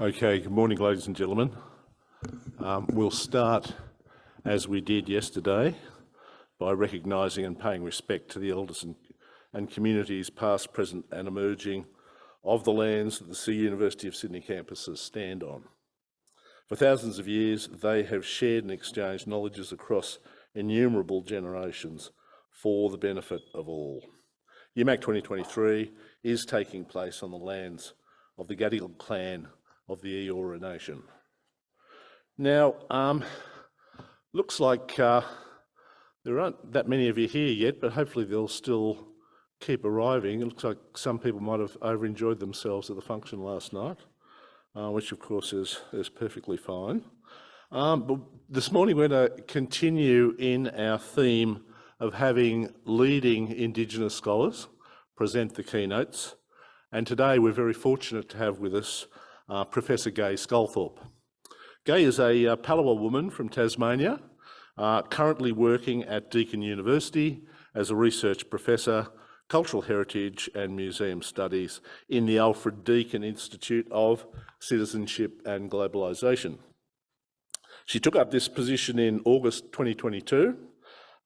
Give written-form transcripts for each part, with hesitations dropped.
Okay, good morning, ladies and gentlemen. We'll start, as we did yesterday, by recognising and paying respect to the elders and communities past, present and emerging of the lands that the University of Sydney campuses stand on. For thousands of years, they have shared and exchanged knowledges across innumerable generations for the benefit of all. UMAC 2023 is taking place on the lands of the Gadigal clan of the Eora Nation. Now, looks like there aren't that many of you here yet, but hopefully they'll still keep arriving. It looks like some people might have over-enjoyed themselves at the function last night, which of course is perfectly fine. But this morning we're going to continue in our theme of having leading Indigenous scholars present the keynotes. And today we're very fortunate to have with us Professor Gaye Sculthorpe. Gaye is a Palawa woman from Tasmania, currently working at Deakin University as a research professor, cultural heritage and museum studies in the Alfred Deakin Institute of Citizenship and Globalisation. She took up this position in August 2022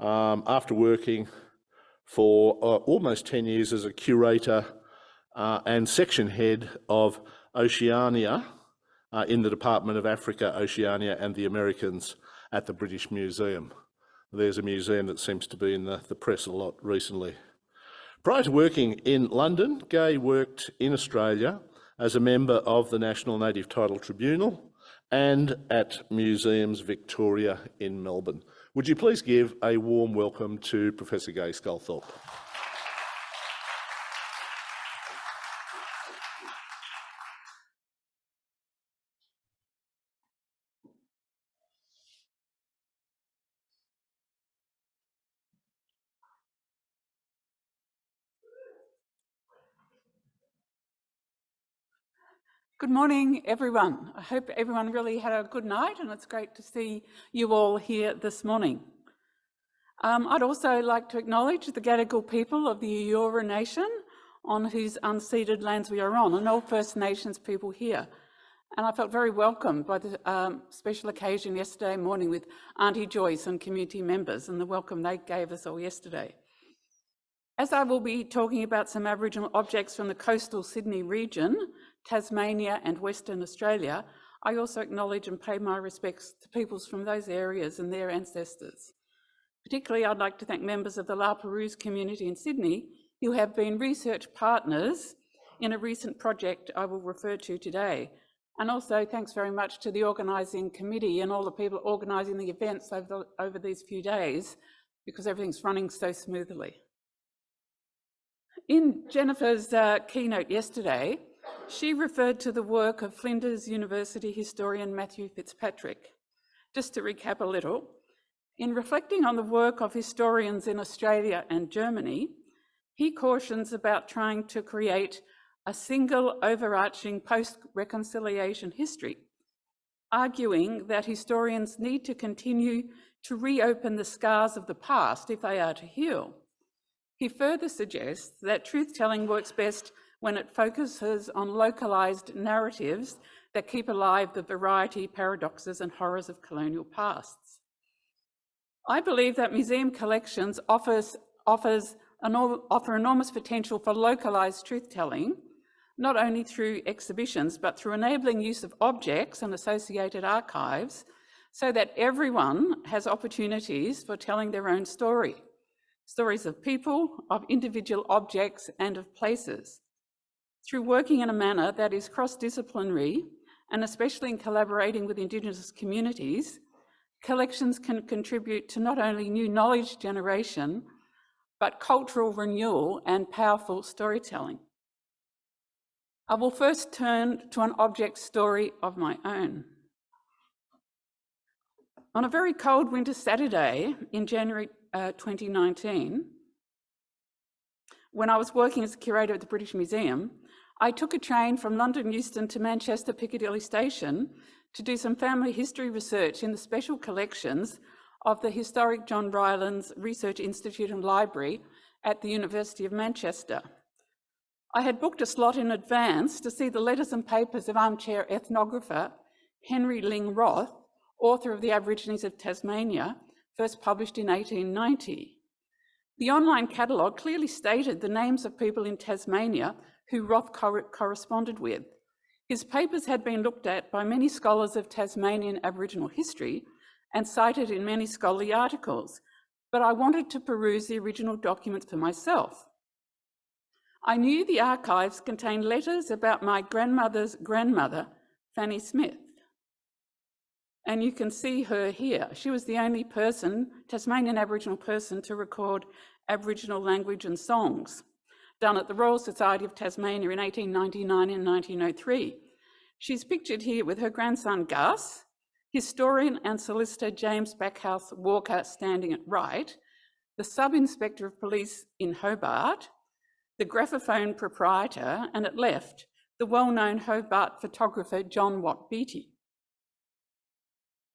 after working for almost 10 years as a curator and section head of Oceania in the Department of Africa, Oceania and the Americas at the British Museum. There's a museum that seems to be in the press a lot recently. Prior to working in London, Gaye worked in Australia as a member of the National Native Title Tribunal and at Museums Victoria in Melbourne. Would you please give a warm welcome to Professor Gaye Sculthorpe? Good morning, everyone. I hope everyone really had a good night and it's great to see you all here this morning. I'd also like to acknowledge the Gadigal people of the Eora Nation on whose unceded lands we are on, and all First Nations people here. And I felt very welcomed by the special occasion yesterday morning with Auntie Joyce and community members and the welcome they gave us all yesterday. As I will be talking about some Aboriginal objects from the coastal Sydney region, Tasmania and Western Australia, I also acknowledge and pay my respects to peoples from those areas and their ancestors. Particularly, I'd like to thank members of the La Perouse community in Sydney who have been research partners in a recent project I will refer to today. And also thanks very much to the organising committee and all the people organising the events over these few days, because everything's running so smoothly. In Jennifer's keynote yesterday, she referred to the work of Flinders University historian Matthew Fitzpatrick. Just to recap a little, in reflecting on the work of historians in Australia and Germany, he cautions about trying to create a single overarching post-reconciliation history, arguing that historians need to continue to reopen the scars of the past if they are to heal. He further suggests that truth-telling works best when it focuses on localised narratives that keep alive the variety, paradoxes and horrors of colonial pasts. I believe that museum collections offer enormous potential for localised truth-telling, not only through exhibitions, but through enabling use of objects and associated archives so that everyone has opportunities for telling their own story. Stories of people, of individual objects and of places. Through working in a manner that is cross-disciplinary, and especially in collaborating with Indigenous communities, collections can contribute to not only new knowledge generation, but cultural renewal and powerful storytelling. I will first turn to an object story of my own. On a very cold winter Saturday in January 2019, when I was working as a curator at the British Museum, I took a train from London Euston to Manchester Piccadilly Station to do some family history research in the special collections of the historic John Rylands Research Institute and Library at the University of Manchester. I had booked a slot in advance to see the letters and papers of armchair ethnographer Henry Ling Roth, author of The Aborigines of Tasmania, first published in 1890. The online catalogue clearly stated the names of people in Tasmania who Roth corresponded with. His papers had been looked at by many scholars of Tasmanian Aboriginal history and cited in many scholarly articles, but I wanted to peruse the original documents for myself. I knew the archives contained letters about my grandmother's grandmother, Fanny Smith. And you can see her here. She was the only person, Tasmanian Aboriginal person, to record Aboriginal language and songs, done at the Royal Society of Tasmania in 1899 and 1903. She's pictured here with her grandson Gus, historian and solicitor James Backhouse Walker standing at right, the Sub-Inspector of Police in Hobart, the graphophone proprietor, and at left, the well-known Hobart photographer John Watt Beattie.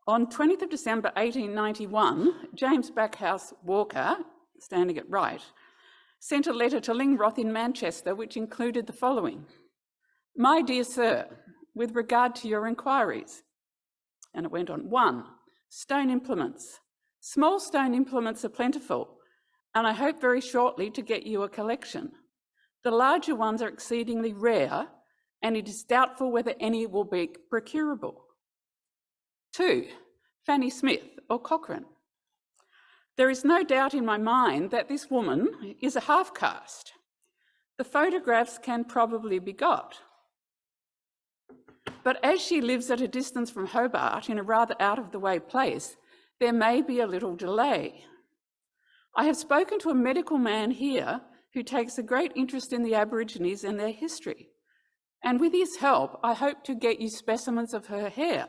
On 20th of December 1891, James Backhouse Walker, standing at right, sent a letter to Ling Roth in Manchester which included the following: "My dear sir, with regard to your inquiries," and it went on, 1, stone implements. Small stone implements are plentiful, and I hope very shortly to get you a collection. The larger ones are exceedingly rare, and it is doubtful whether any will be procurable. 2, Fanny Smith or Cochrane. There is no doubt in my mind that this woman is a half-caste. The photographs can probably be got. But as she lives at a distance from Hobart in a rather out-of-the-way place, there may be a little delay. I have spoken to a medical man here who takes a great interest in the Aborigines and their history, and with his help, I hope to get you specimens of her hair.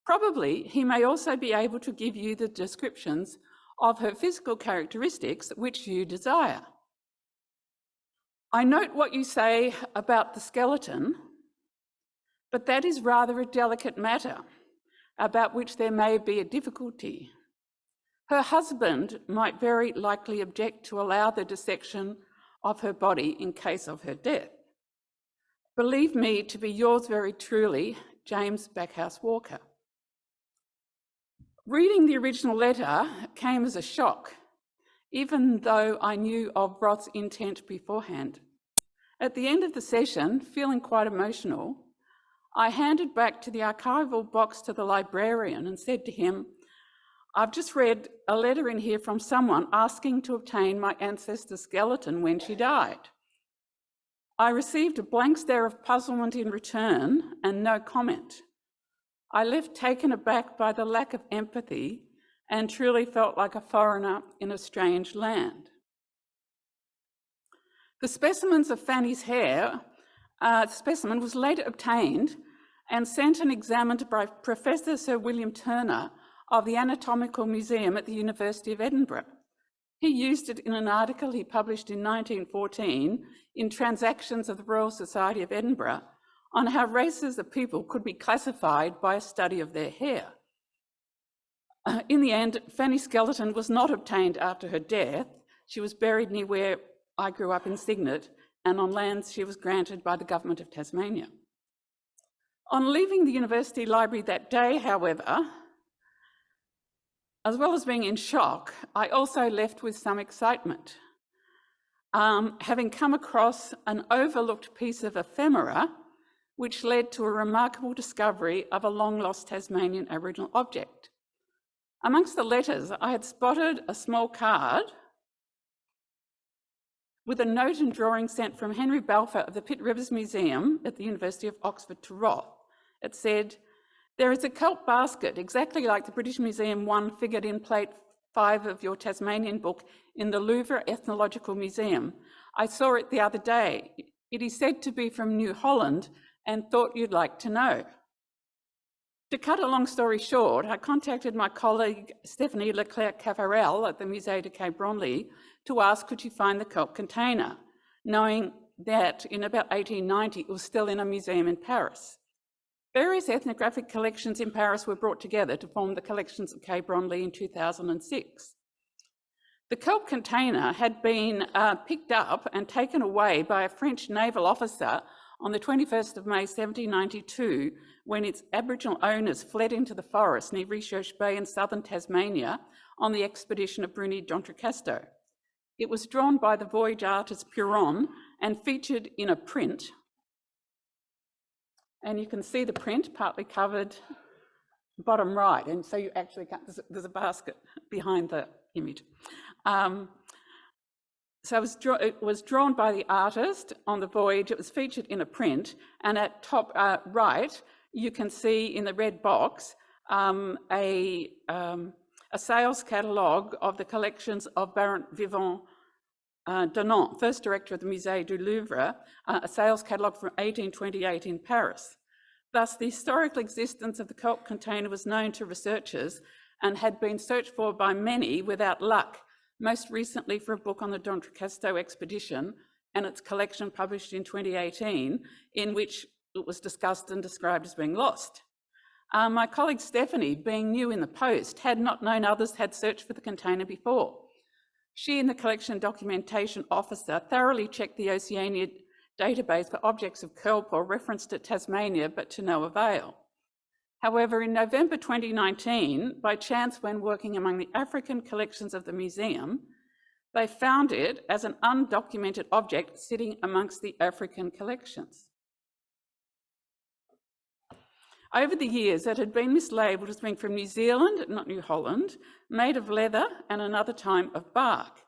Probably he may also be able to give you the descriptions of her physical characteristics which you desire. I note what you say about the skeleton, but that is rather a delicate matter about which there may be a difficulty. Her husband might very likely object to allow the dissection of her body in case of her death. Believe me to be yours very truly, James Backhouse Walker. Reading the original letter came as a shock, even though I knew of Roth's intent beforehand. At the end of the session, feeling quite emotional, I handed back to the archival box to the librarian and said to him, "I've just read a letter in here from someone asking to obtain my ancestor's skeleton when she died." I received a blank stare of puzzlement in return and no comment. I left taken aback by the lack of empathy and truly felt like a foreigner in a strange land. The specimens of Fanny's hair specimen was later obtained and sent and examined by Professor Sir William Turner of the Anatomical Museum at the University of Edinburgh. He used it in an article he published in 1914 in Transactions of the Royal Society of Edinburgh on how races of people could be classified by a study of their hair. In the end, Fanny's skeleton was not obtained after her death. She was buried near where I grew up in Cygnet, and on lands she was granted by the Government of Tasmania. On leaving the university library that day, however, as well as being in shock, I also left with some excitement, having come across an overlooked piece of ephemera which led to a remarkable discovery of a long-lost Tasmanian Aboriginal object. Amongst the letters, I had spotted a small card with a note and drawing sent from Henry Balfour of the Pitt Rivers Museum at the University of Oxford to Roth. It said, "There is a kelp basket exactly like the British Museum one figured in plate 5 of your Tasmanian book in the Louvre Ethnological Museum. I saw it the other day. It is said to be from New Holland and thought you'd like to know." To cut a long story short, I contacted my colleague Stephanie Leclerc-Caffarel at the Musée de Quai Branly to ask could she find the kelp container, knowing that in about 1890 it was still in a museum in Paris. Various ethnographic collections in Paris were brought together to form the collections at Quai Branly in 2006. The kelp container had been picked up and taken away by a French naval officer on the 21st of May 1792, when its Aboriginal owners fled into the forest near Research Bay in southern Tasmania on the expedition of Bruni d'Entrecasteaux. It was drawn by the voyage artist Puron and featured in a print. And you can see the print partly covered bottom right, and so you actually can't, there's a basket behind the image. So it was drawn by the artist on the voyage. It was featured in a print, and at top right, you can see in the red box a sales catalogue of the collections of Baron Vivant de Nantes, first director of the Musée du Louvre, a sales catalogue from 1828 in Paris. Thus, the historical existence of the kelp container was known to researchers and had been searched for by many without luck, most recently for a book on the d'Entrecasteaux expedition and its collection published in 2018, in which it was discussed and described as being lost. My colleague Stephanie, being new in the post, had not known others had searched for the container before. She and the collection documentation officer thoroughly checked the Oceania database for objects of kelp or reference to Tasmania, but to no avail. However, in November 2019, by chance when working among the African collections of the museum, they found it as an undocumented object sitting amongst the African collections. Over the years, it had been mislabelled as being from New Zealand, not New Holland, made of leather and another time of bark.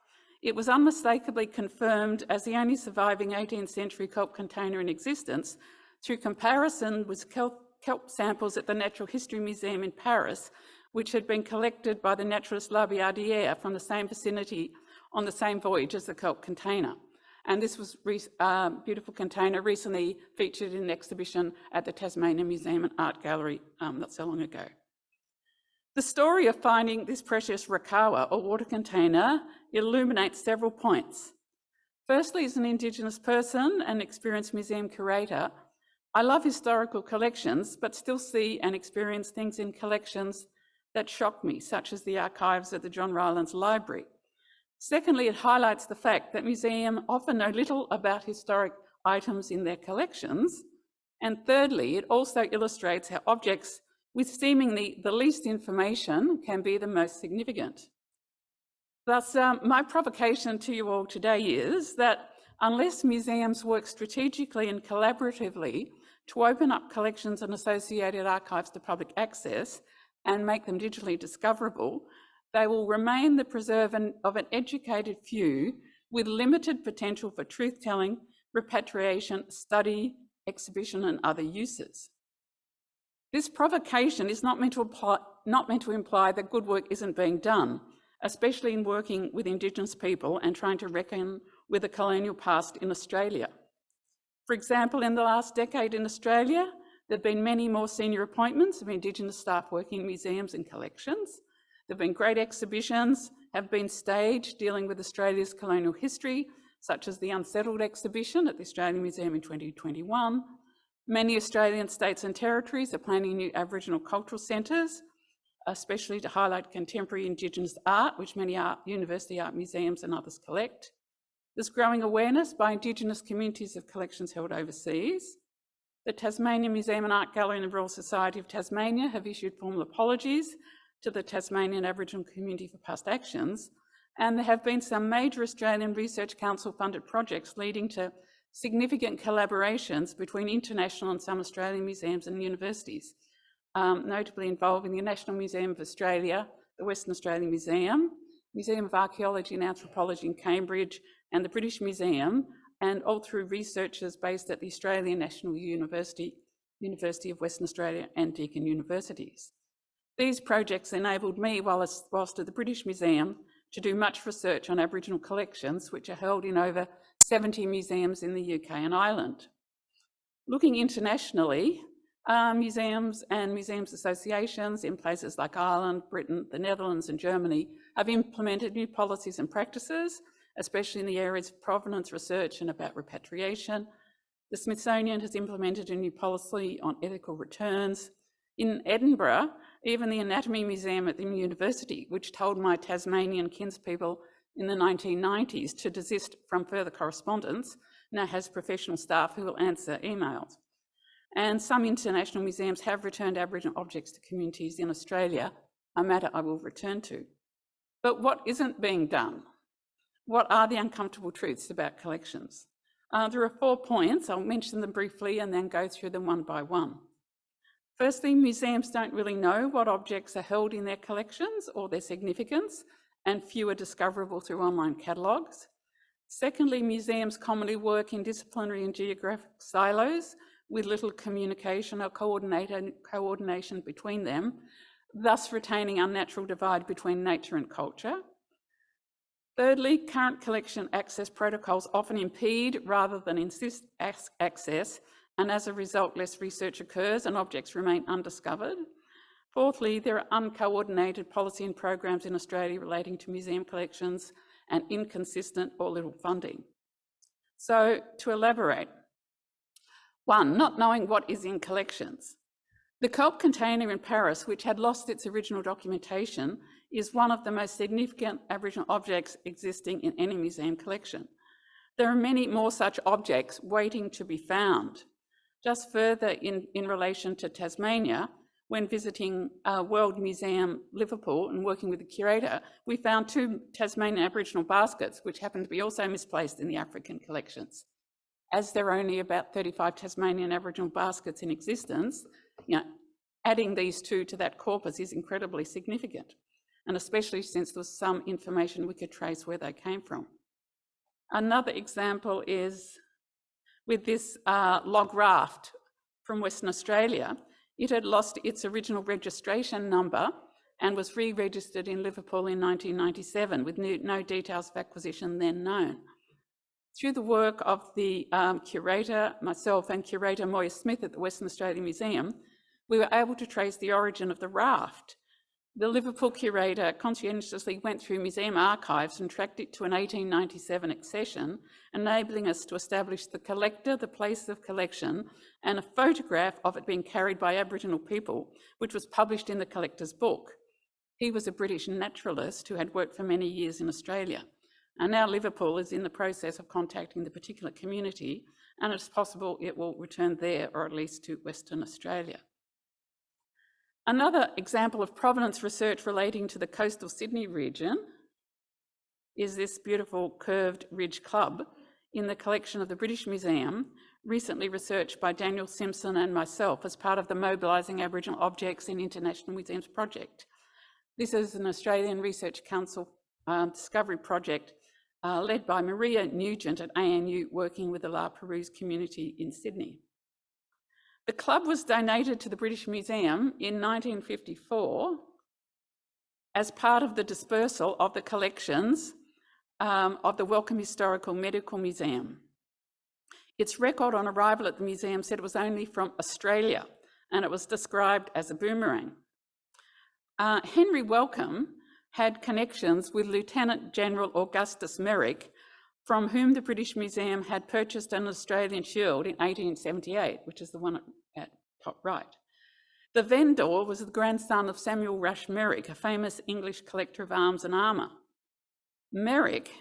It was unmistakably confirmed as the only surviving 18th century kelp container in existence through comparison with kelp samples at the Natural History Museum in Paris, which had been collected by the naturalist Labillardière from the same vicinity on the same voyage as the kelp container. And this was a beautiful container recently featured in an exhibition at the Tasmania Museum and Art Gallery not so long ago. The story of finding this precious rakawa, or water container, illuminates several points. Firstly, as an Indigenous person and experienced museum curator, I love historical collections, but still see and experience things in collections that shock me, such as the archives at the John Rylands Library. Secondly, it highlights the fact that museums often know little about historic items in their collections. And thirdly, it also illustrates how objects with seemingly the least information can be the most significant. Thus, my provocation to you all today is that unless museums work strategically and collaboratively to open up collections and associated archives to public access and make them digitally discoverable, they will remain the preserver of an educated few with limited potential for truth-telling, repatriation, study, exhibition, and other uses. This provocation is not meant to imply that good work isn't being done, especially in working with Indigenous people and trying to reckon with the colonial past in Australia. For example, in the last decade in Australia, there have been many more senior appointments of Indigenous staff working in museums and collections. There have been great exhibitions, have been staged dealing with Australia's colonial history, such as the Unsettled exhibition at the Australian Museum in 2021. Many Australian states and territories are planning new Aboriginal cultural centres, especially to highlight contemporary Indigenous art, which many university art museums and others collect. There's growing awareness by Indigenous communities of collections held overseas. The Tasmania Museum and Art Gallery and the Royal Society of Tasmania have issued formal apologies to the Tasmanian Aboriginal community for past actions, and there have been some major Australian Research Council funded projects leading to significant collaborations between international and some Australian museums and universities, notably involving the National Museum of Australia, the Western Australian Museum, Museum of Archaeology and Anthropology in Cambridge, and the British Museum, and all through researchers based at the Australian National University, University of Western Australia, and Deakin Universities. These projects enabled me, whilst at the British Museum, to do much research on Aboriginal collections, which are held in over 70 museums in the UK and Ireland. Looking internationally, museums and museums associations in places like Ireland, Britain, the Netherlands and Germany have implemented new policies and practices, especially in the areas of provenance research and about repatriation. The Smithsonian has implemented a new policy on ethical returns. In Edinburgh, even the Anatomy Museum at the university, which told my Tasmanian kinspeople in the 1990s to desist from further correspondence, now has professional staff who will answer emails. And some international museums have returned Aboriginal objects to communities in Australia, a matter I will return to. But what isn't being done? What are the uncomfortable truths about collections? There are 4 points. I'll mention them briefly and then go through them one by one. Firstly, museums don't really know what objects are held in their collections or their significance, and few are discoverable through online catalogues. Secondly, museums commonly work in disciplinary and geographic silos with little communication or coordination between them, thus retaining unnatural divide between nature and culture. Thirdly, current collection access protocols often impede rather than insist access, and as a result, less research occurs and objects remain undiscovered. Fourthly, there are uncoordinated policy and programs in Australia relating to museum collections and inconsistent or little funding. So to elaborate, 1, not knowing what is in collections. The kelp container in Paris, which had lost its original documentation, is one of the most significant Aboriginal objects existing in any museum collection. There are many more such objects waiting to be found. Just further in relation to Tasmania, when visiting World Museum Liverpool and working with the curator, we found 2 Tasmanian Aboriginal baskets, which happened to be also misplaced in the African collections. As there are only about 35 Tasmanian Aboriginal baskets in existence, adding these 2 to that corpus is incredibly significant, and especially since there was some information we could trace where they came from. Another example is with this log raft from Western Australia. It had lost its original registration number and was re-registered in Liverpool in 1997 with no details of acquisition then known. Through the work of the curator, myself and curator Moya Smith at the Western Australian Museum, we were able to trace the origin of the raft. The Liverpool curator conscientiously went through museum archives and tracked it to an 1897 accession, enabling us to establish the collector, the place of collection, and a photograph of it being carried by Aboriginal people, which was published in the collector's book. He was a British naturalist who had worked for many years in Australia. And now Liverpool is in the process of contacting the particular community, and it's possible it will return there, or at least to Western Australia. Another example of provenance research relating to the coastal Sydney region is this beautiful curved ridge club in the collection of the British Museum, recently researched by Daniel Simpson and myself as part of the Mobilising Aboriginal Objects in International Museums project. This is an Australian Research Council discovery project led by Maria Nugent at ANU, working with the La Perouse community in Sydney. The club was donated to the British Museum in 1954 as part of the dispersal of the collections of the Wellcome Historical Medical Museum. Its record on arrival at the museum said it was only from Australia, and it was described as a boomerang. Henry Wellcome had connections with Lieutenant General Augustus Merrick, from whom the British Museum had purchased an Australian shield in 1878, which is the one at top right. The vendor was the grandson of Samuel Rush Merrick, a famous English collector of arms and armour. Merrick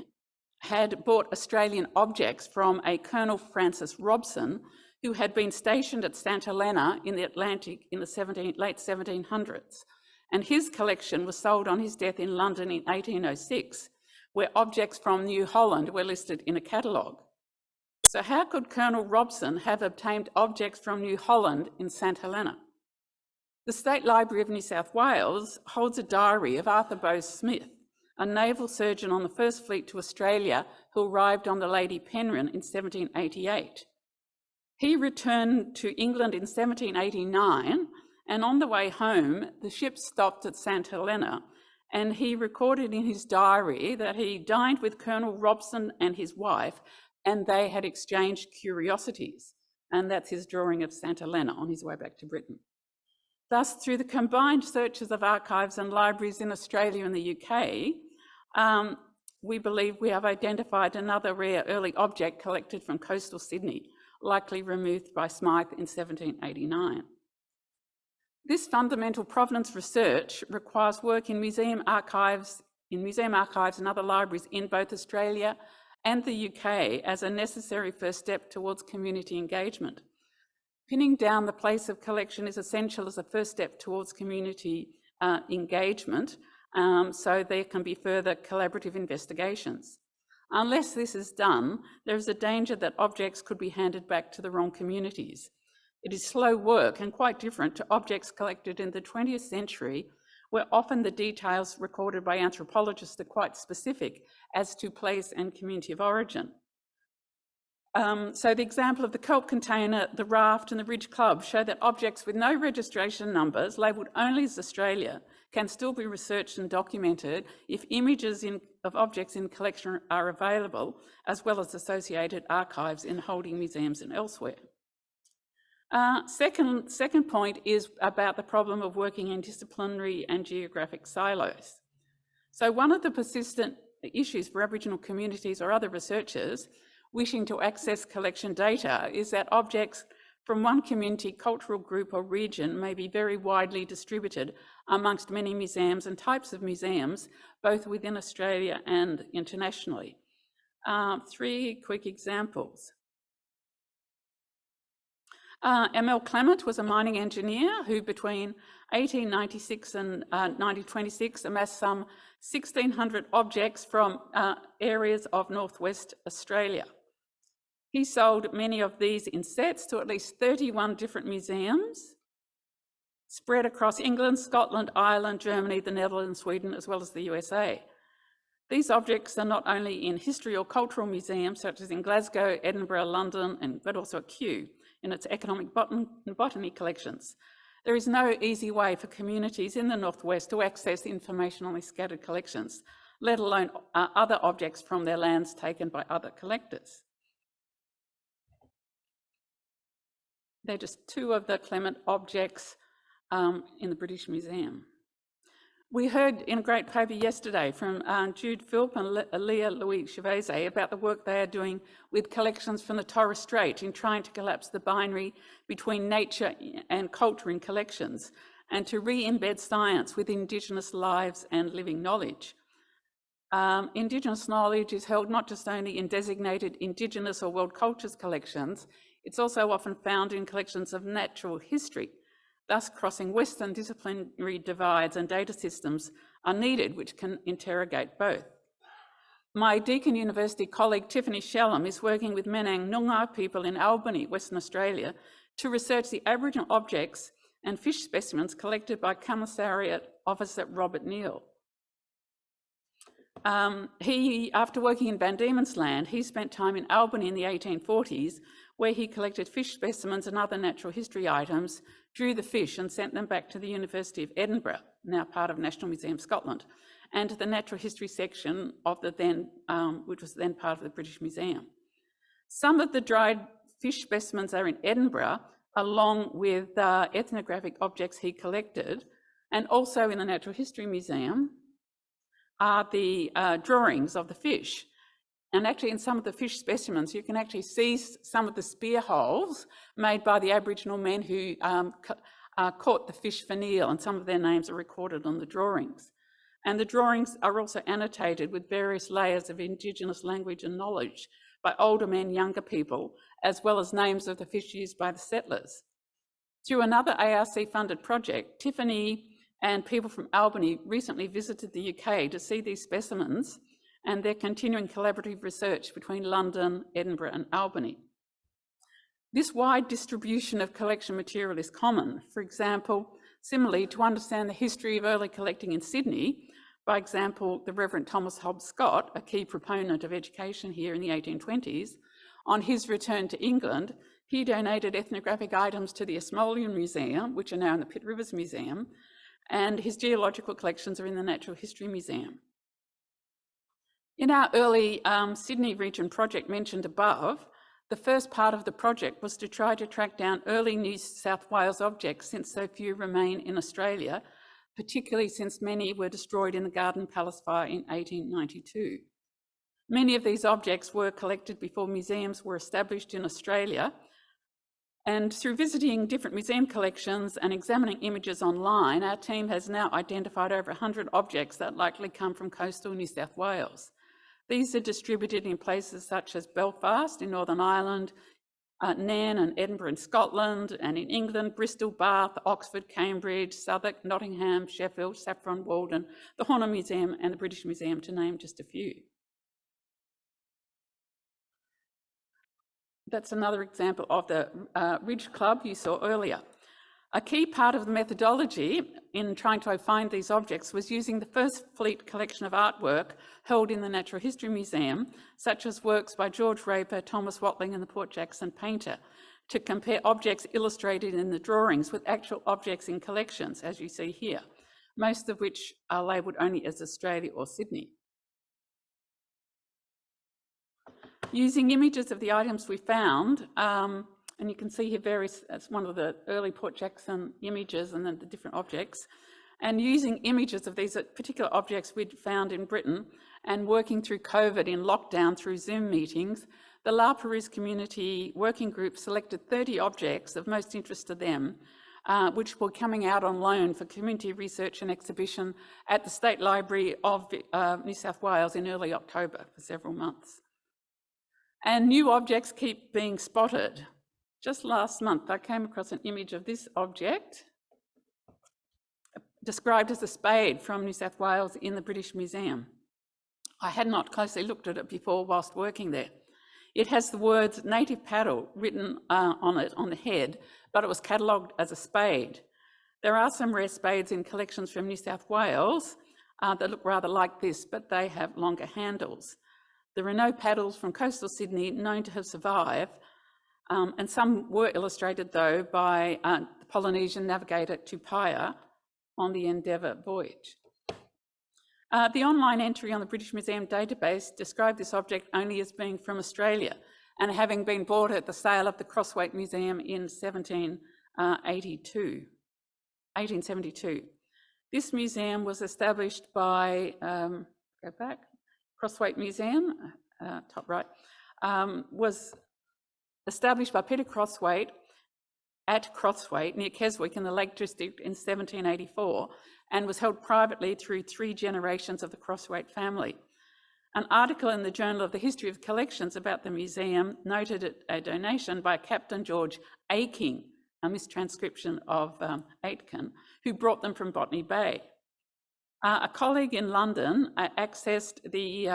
had bought Australian objects from a Colonel Francis Robson, who had been stationed at St Helena in the Atlantic in the late 1700s, and his collection was sold on his death in London in 1806, where objects from New Holland were listed in a catalogue. So how could Colonel Robson have obtained objects from New Holland in St Helena? The State Library of New South Wales holds a diary of Arthur Bowes Smith, a naval surgeon on the First Fleet to Australia who arrived on the Lady Penrhyn in 1788. He returned to England in 1789, and on the way home, the ship stopped at St Helena, and he recorded in his diary that he dined with Colonel Robson and his wife, and they had exchanged curiosities. And that's his drawing of St Helena on his way back to Britain. Thus, through the combined searches of archives and libraries in Australia and the UK, we believe we have identified another rare early object collected from coastal Sydney, likely removed by Smythe in 1789. This fundamental provenance research requires work in museum archives in museum archives and other libraries in both Australia and the UK as a necessary first step towards community engagement. Pinning down the place of collection is essential as a first step towards community engagement, so there can be further collaborative investigations. Unless this is done, there is a danger that objects could be handed back to the wrong communities. It is slow work and quite different to objects collected in the 20th century, where often the details recorded by anthropologists are quite specific as to place and community of origin. So the example of the kelp container, the raft and the Ridge Club show that objects with no registration numbers, labelled only as Australia, can still be researched and documented if images of objects in collection are available, as well as associated archives in holding museums and elsewhere. Second point is about the problem of working in disciplinary and geographic silos. So one of the persistent issues for Aboriginal communities or other researchers wishing to access collection data is that objects from one community, cultural group or region may be very widely distributed amongst many museums and types of museums, both within Australia and internationally. 3 quick examples. M.L. Clement was a mining engineer who between 1896 and 1926 amassed some 1,600 objects from areas of northwest Australia. He sold many of these in sets to at least 31 different museums, spread across England, Scotland, Ireland, Germany, the Netherlands, Sweden, as well as the USA. These objects are not only in history or cultural museums, such as in Glasgow, Edinburgh, London, but also at Kew in its economic botany collections. There is no easy way for communities in the Northwest to access information on these scattered collections, let alone other objects from their lands taken by other collectors. They're just 2 of the Clement objects in the British Museum. We heard in a great paper yesterday from Jude Philp and Leah Louis-Chevese about the work they are doing with collections from the Torres Strait in trying to collapse the binary between nature and culture in collections and to re-embed science with Indigenous lives and living knowledge. Indigenous knowledge is held not just only in designated Indigenous or world cultures collections, it's also often found in collections of natural history. Thus, crossing Western disciplinary divides and data systems are needed, which can interrogate both. My Deakin University colleague Tiffany Shellam is working with Menang Noongar people in Albany, Western Australia, to research the Aboriginal objects and fish specimens collected by Commissariat Officer Robert Neal. After working in Van Diemen's Land, he spent time in Albany in the 1840s, where he collected fish specimens and other natural history items, drew the fish and sent them back to the University of Edinburgh, now part of National Museum Scotland, and to the natural history section of the then, which was then part of the British Museum. Some of the dried fish specimens are in Edinburgh, along with ethnographic objects he collected, and also in the Natural History Museum are the drawings of the fish. And actually in some of the fish specimens, you can actually see some of the spear holes made by the Aboriginal men who caught the fish for Neal, and some of their names are recorded on the drawings. And the drawings are also annotated with various layers of Indigenous language and knowledge by older men, younger people, as well as names of the fish used by the settlers. Through another ARC-funded project, Tiffany and people from Albany recently visited the UK to see these specimens, and they're continuing collaborative research between London, Edinburgh and Albany. This wide distribution of collection material is common. For example, similarly, to understand the history of early collecting in Sydney, by example, the Reverend Thomas Hobbs Scott, a key proponent of education here in the 1820s, on his return to England, he donated ethnographic items to the Asmolean Museum, which are now in the Pitt Rivers Museum, and his geological collections are in the Natural History Museum. In our early Sydney region project mentioned above, the first part of the project was to try to track down early New South Wales objects, since so few remain in Australia, particularly since many were destroyed in the Garden Palace fire in 1892. Many of these objects were collected before museums were established in Australia, And through visiting different museum collections and examining images online, our team has now identified over 100 objects that likely come from coastal New South Wales. These are distributed in places such as Belfast in Northern Ireland, Nairn and Edinburgh in Scotland, and in England, Bristol, Bath, Oxford, Cambridge, Southwark, Nottingham, Sheffield, Saffron, Walden, the Horner Museum and the British Museum, to name just a few. That's another example of the Ridge Club you saw earlier. A key part of the methodology in trying to find these objects was using the first fleet collection of artwork held in the Natural History Museum, such as works by George Raper, Thomas Watling and the Port Jackson painter, to compare objects illustrated in the drawings with actual objects in collections, as you see here, most of which are labelled only as Australia or Sydney. Using images of the items we found, and you can see here that's one of the early Port Jackson images and then the different objects, and using images of these particular objects we'd found in Britain and working through COVID in lockdown through Zoom meetings, the La Perouse Community Working Group selected 30 objects of most interest to them, which were coming out on loan for community research and exhibition at the State Library of New South Wales in early October for several months. And new objects keep being spotted. Just last month, I came across an image of this object, described as a spade from New South Wales in the British Museum. I had not closely looked at it before whilst working there. It has the words native paddle written on it on the head, but it was catalogued as a spade. There are some rare spades in collections from New South Wales that look rather like this, but they have longer handles. There are no paddles from coastal Sydney known to have survived, and some were illustrated though by the Polynesian navigator Tupaia on the Endeavour voyage. The online entry on the British Museum database described this object only as being from Australia and having been bought at the sale of the Crossweight Museum in 1872. This museum was established by, Crossweight Museum, top right, was established by Peter Crossweight at Crossweight near Keswick in the Lake District in 1784 and was held privately through 3 generations of the Crossweight family. An article in the Journal of the History of Collections about the museum noted a donation by Captain George Aiking, a mistranscription of Aitken, who brought them from Botany Bay. A colleague in London accessed the,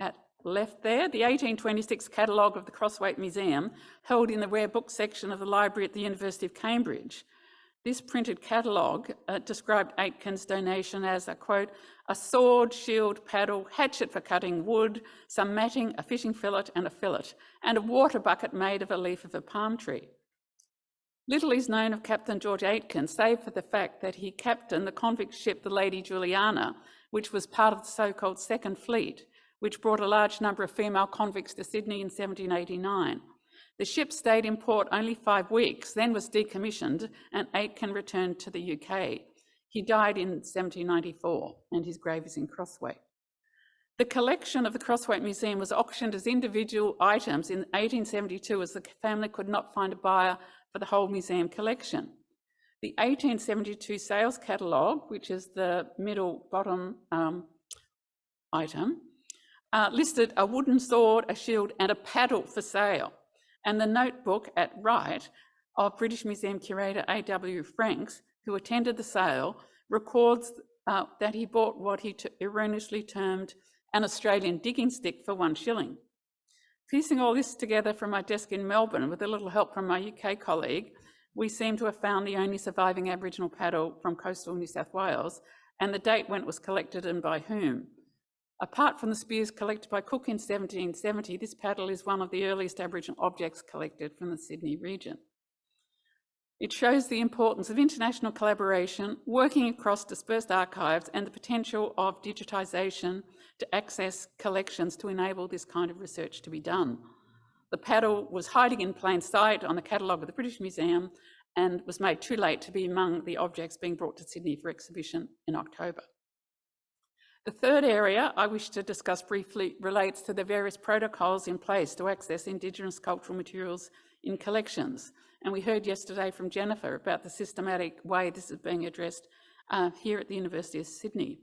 at left there, the 1826 catalogue of the Crossweight Museum, held in the rare book section of the library at the University of Cambridge. This printed catalogue described Aitken's donation as a, quote, a sword, shield, paddle, hatchet for cutting wood, some matting, a fishing fillet and a fillet, and a water bucket made of a leaf of a palm tree. Little is known of Captain George Aitken, save for the fact that he captained the convict ship, the Lady Juliana, which was part of the so-called Second Fleet, which brought a large number of female convicts to Sydney in 1789. The ship stayed in port only 5 weeks, then was decommissioned, and Aitken returned to the UK. He died in 1794, and his grave is in Crossweight. The collection of the Crossweight Museum was auctioned as individual items in 1872 as the family could not find a buyer for the whole museum collection. The 1872 sales catalogue, which is the middle bottom item, listed a wooden sword, a shield and a paddle for sale. And the notebook at right of British Museum curator A.W. Franks, who attended the sale, records that he bought what he erroneously termed an Australian digging stick for 1 shilling. Piecing all this together from my desk in Melbourne with a little help from my UK colleague, we seem to have found the only surviving Aboriginal paddle from coastal New South Wales and the date when it was collected and by whom. Apart from the spears collected by Cook in 1770, this paddle is one of the earliest Aboriginal objects collected from the Sydney region. It shows the importance of international collaboration, working across dispersed archives and the potential of digitisation to access collections to enable this kind of research to be done. The paddle was hiding in plain sight on the catalogue of the British Museum and was made too late to be among the objects being brought to Sydney for exhibition in October. The third area I wish to discuss briefly relates to the various protocols in place to access Indigenous cultural materials in collections. And we heard yesterday from Jennifer about the systematic way this is being addressed here at the University of Sydney.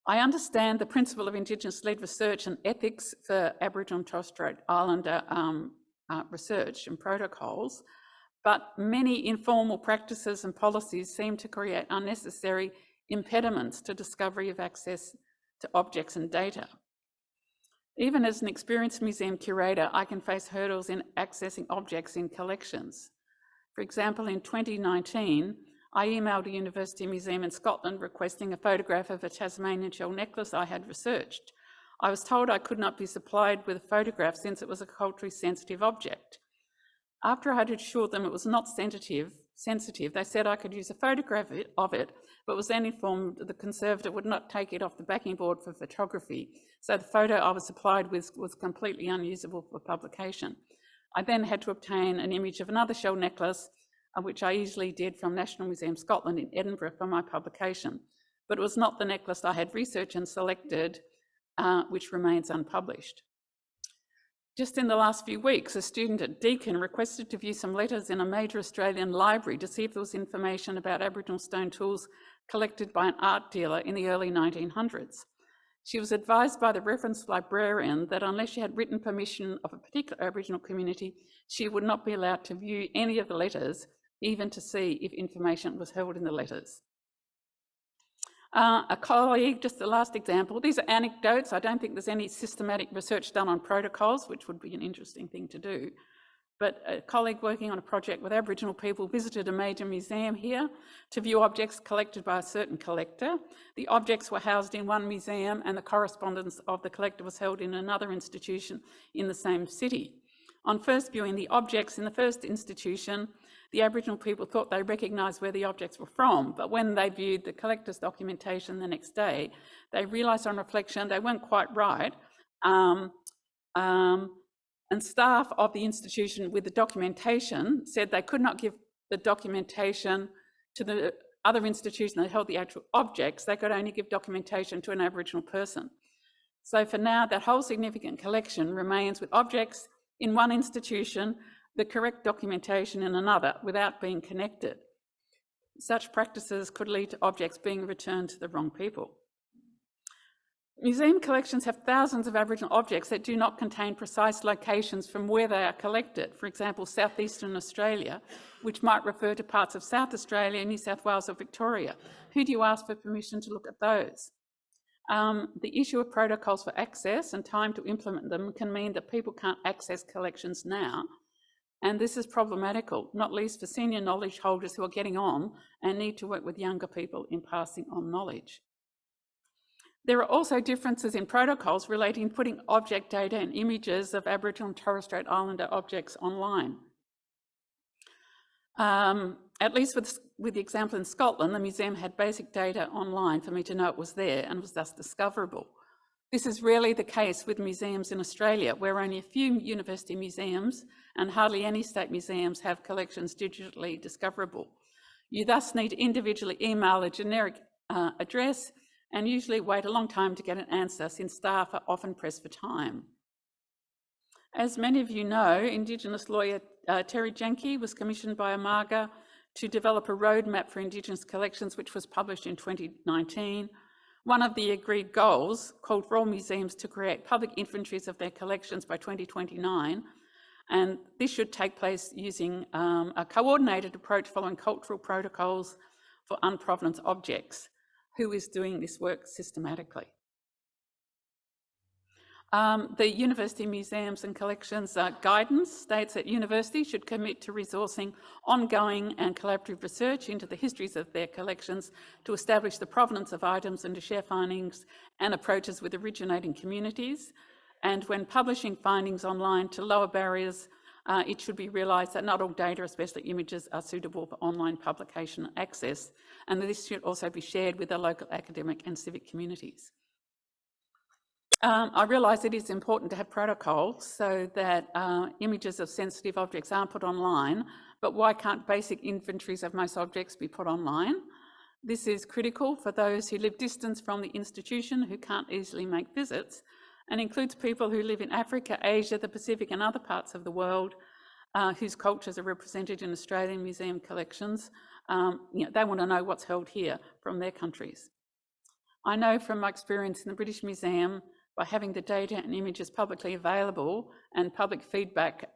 I understand the principle of Indigenous-led research and ethics for Aboriginal and Torres Strait Islander research and protocols, but many informal practices and policies seem to create unnecessary impediments to discovery of access to objects and data. Even as an experienced museum curator, I can face hurdles in accessing objects in collections. For example, in 2019, I emailed a university museum in Scotland requesting a photograph of a Tasmanian shell necklace I had researched. I was told I could not be supplied with a photograph since it was a culturally sensitive object. After I had assured them it was not sensitive, they said I could use a photograph of it, but was then informed that the conservator would not take it off the backing board for photography. So the photo I was supplied with was completely unusable for publication. I then had to obtain an image of another shell necklace, which I easily did from National Museum Scotland in Edinburgh for my publication. But it was not the necklace I had researched and selected, which remains unpublished. Just in the last few weeks, a student at Deakin requested to view some letters in a major Australian library to see if there was information about Aboriginal stone tools collected by an art dealer in the early 1900s. She was advised by the reference librarian that unless she had written permission of a particular Aboriginal community, she would not be allowed to view any of the letters, even to see if information was held in the letters. A colleague, just the last example, these are anecdotes. I don't think there's any systematic research done on protocols, which would be an interesting thing to do. But a colleague working on a project with Aboriginal people visited a major museum here to view objects collected by a certain collector. The objects were housed in one museum and the correspondence of the collector was held in another institution in the same city. On first viewing the objects in the first institution, the Aboriginal people thought they recognised where the objects were from, but when they viewed the collector's documentation the next day, they realised on reflection they weren't quite right. And staff of the institution with the documentation said they could not give the documentation to the other institution that held the actual objects. They could only give documentation to an Aboriginal person. So for now, that whole significant collection remains with objects in one institution, the correct documentation in another, without being connected. Such practices could lead to objects being returned to the wrong people. Museum collections have thousands of Aboriginal objects that do not contain precise locations from where they are collected. For example, southeastern Australia, which might refer to parts of South Australia, New South Wales or Victoria. Who do you ask for permission to look at those? The issue of protocols for access and time to implement them can mean that people can't access collections now. And this is problematical, not least for senior knowledge holders who are getting on and need to work with younger people in passing on knowledge. There are also differences in protocols relating to putting object data and images of Aboriginal and Torres Strait Islander objects online. At least with the example in Scotland, the museum had basic data online for me to know it was there and was thus discoverable. This is rarely the case with museums in Australia, where only a few university museums and hardly any state museums have collections digitally discoverable. You thus need to individually email a generic address and usually wait a long time to get an answer, since staff are often pressed for time. As many of you know, Indigenous lawyer Terry Jenke was commissioned by Amaga to develop a roadmap for Indigenous collections, which was published in 2019. One of the agreed goals called for all museums to create public inventories of their collections by 2029, and this should take place using a coordinated approach following cultural protocols for unprovenance objects. Who is doing this work systematically? The University Museums and Collections guidance states that universities should commit to resourcing ongoing and collaborative research into the histories of their collections to establish the provenance of items and to share findings and approaches with originating communities. And when publishing findings online to lower barriers, it should be realised that not all data, especially images, are suitable for online publication and access, and this should also be shared with the local academic and civic communities. I realise it is important to have protocols so that images of sensitive objects aren't put online, but why can't basic inventories of most objects be put online? This is critical for those who live distant from the institution who can't easily make visits, and includes people who live in Africa, Asia, the Pacific and other parts of the world whose cultures are represented in Australian museum collections. They want to know what's held here from their countries. I know from my experience in the British Museum, by having the data and images publicly available and public feedback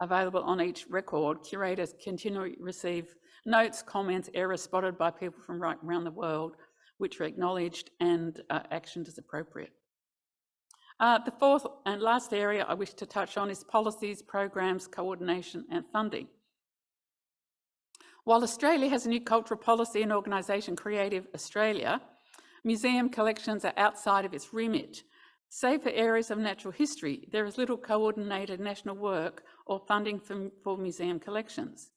available on each record, curators continually receive notes, comments, errors spotted by people from right around the world, which are acknowledged and actioned as appropriate. The fourth and last area I wish to touch on is policies, programs, coordination and funding. While Australia has a new cultural policy and organisation, Creative Australia, museum collections are outside of its remit. Save for areas of natural history, there is little coordinated national work or funding for museum collections.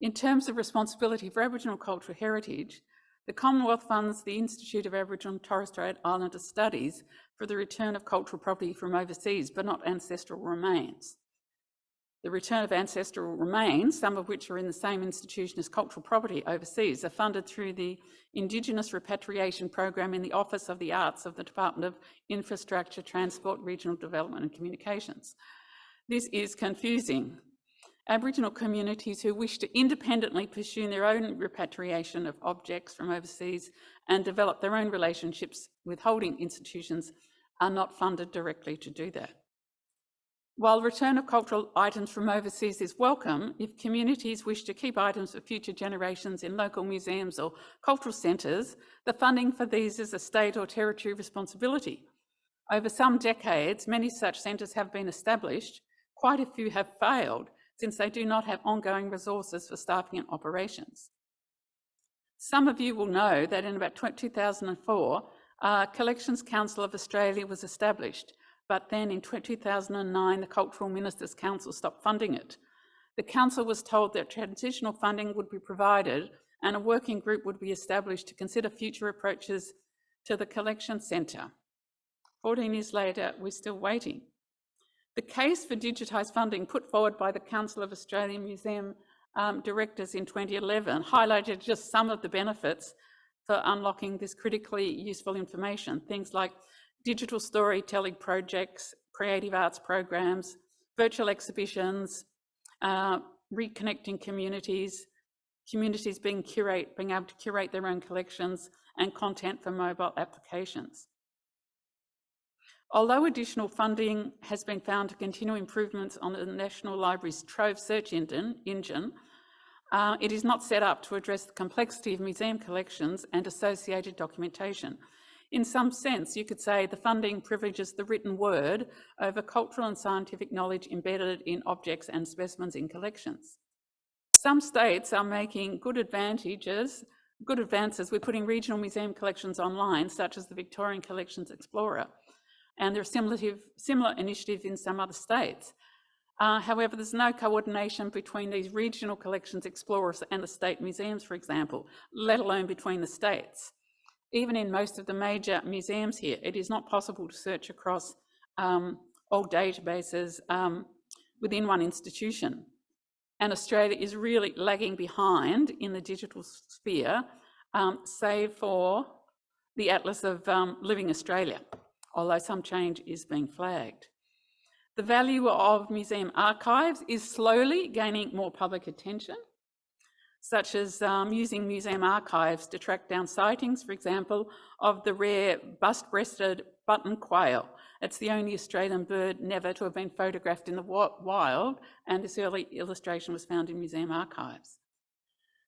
In terms of responsibility for Aboriginal cultural heritage, the Commonwealth funds the Institute of Aboriginal and Torres Strait Islander Studies for the return of cultural property from overseas, but not ancestral remains. The return of ancestral remains, some of which are in the same institution as cultural property overseas, are funded through the Indigenous Repatriation Program in the Office of the Arts of the Department of Infrastructure, Transport, Regional Development and Communications. This is confusing. Aboriginal communities who wish to independently pursue their own repatriation of objects from overseas and develop their own relationships with holding institutions are not funded directly to do that. While return of cultural items from overseas is welcome, if communities wish to keep items for future generations in local museums or cultural centres, the funding for these is a state or territory responsibility. Over some decades, many such centres have been established. Quite a few have failed, since they do not have ongoing resources for staffing and operations. Some of you will know that in about 2004, Collections Council of Australia was established, but then in 2009, the Cultural Ministers' Council stopped funding it. The council was told that transitional funding would be provided and a working group would be established to consider future approaches to the collection centre. 14 years later, we're still waiting. The case for digitised funding put forward by the Council of Australian Museum Directors in 2011 highlighted just some of the benefits for unlocking this critically useful information. Things like digital storytelling projects, creative arts programs, virtual exhibitions, reconnecting communities being able to curate their own collections, and content for mobile applications. Although additional funding has been found to continue improvements on the National Library's Trove search engine, it is not set up to address the complexity of museum collections and associated documentation. In some sense, you could say the funding privileges the written word over cultural and scientific knowledge embedded in objects and specimens in collections. Some states are making good advances with putting regional museum collections online, such as the Victorian Collections Explorer, and there are similar initiatives in some other states. However, there's no coordination between these regional collections explorers and the state museums, for example, let alone between the states. Even in most of the major museums here, it is not possible to search across old databases within one institution. And Australia is really lagging behind in the digital sphere, save for the Atlas of Living Australia, although some change is being flagged. The value of museum archives is slowly gaining more public attention, such as using museum archives to track down sightings, for example, of the rare bust-breasted button quail. It's the only Australian bird never to have been photographed in the wild, and this early illustration was found in museum archives.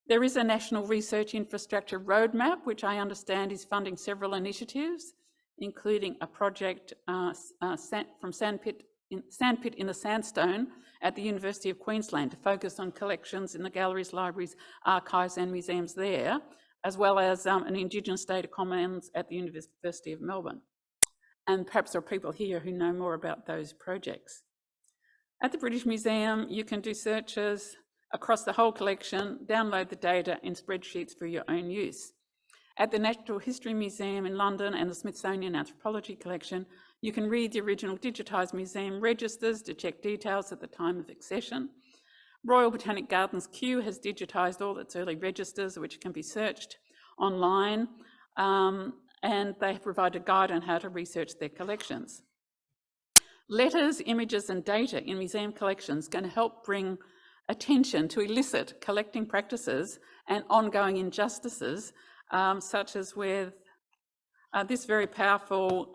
There is a National Research Infrastructure Roadmap, which I understand is funding several initiatives, including a project from Sandpit in the Sandstone at the University of Queensland to focus on collections in the galleries, libraries, archives and museums there, as well as an Indigenous Data Commons at the University of Melbourne. And perhaps there are people here who know more about those projects. At the British Museum, you can do searches across the whole collection, download the data in spreadsheets for your own use. At the Natural History Museum in London and the Smithsonian Anthropology Collection, you can read the original digitised museum registers to check details at the time of accession. Royal Botanic Gardens Kew has digitised all its early registers, which can be searched. online, and they provide a guide on how to research their collections. Letters, images and data in museum collections can help bring attention to illicit collecting practices and ongoing injustices, such as with this very powerful